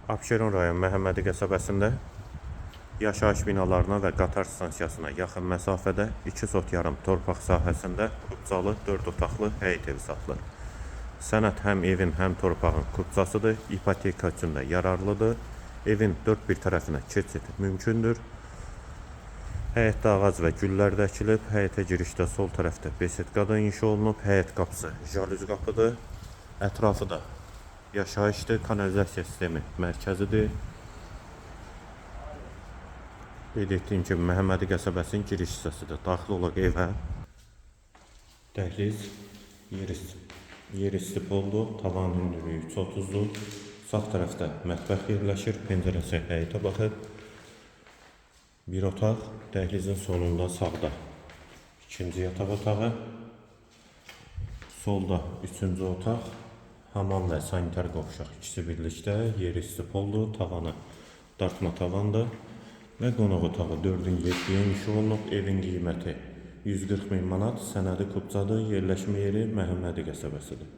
Abşeron rayon Məhəmmədi qəsəbəsində yaşayış binalarına və qatar stansiyasına yaxın məsafədə 2 sot yarım torpaq sahəsində kubcalı 4 otaqlı həyət evi satılır. Sənəd həm evin, həm torpağın kubcasıdır, ipoteka üçün də yararlıdır. Evin 4 bir tərəfinə keçid mümkündür. Həyətdə ağac və güllər də əkilib. Həyətə girişdə sol tərəfdə besedqada inşa olunub. Həyət qapısı jalüz qapıdır. Ətrafı da yaşayışdır, kanalizasiya sistemi mərkəzidir. Qeyd etdiyim kimi Məhəmmədi qəsəbəsinin giriş hissəsidir. Daxil olaq evə dəhliz, yeri stipoldur, tavan hündürlüyü 330-dur. Sağ tərəfdə mətbəx yerləşir, pəncərəsi həyətə baxır. Bir otaq, dəhlizin sonunda sağda ikinci yataq otağı, solda üçüncü otaq, hamam və sanitar qovşaq ikisi birlikdə, yeri stipoldur, tavanı dartma tavandır və qonaq otağı 4-ün 7-yə inşa olunub. Evin qiyməti 140 min manat, sənədi kubcadır, yerləşmə yeri Məhəmmədi qəsəbəsidir.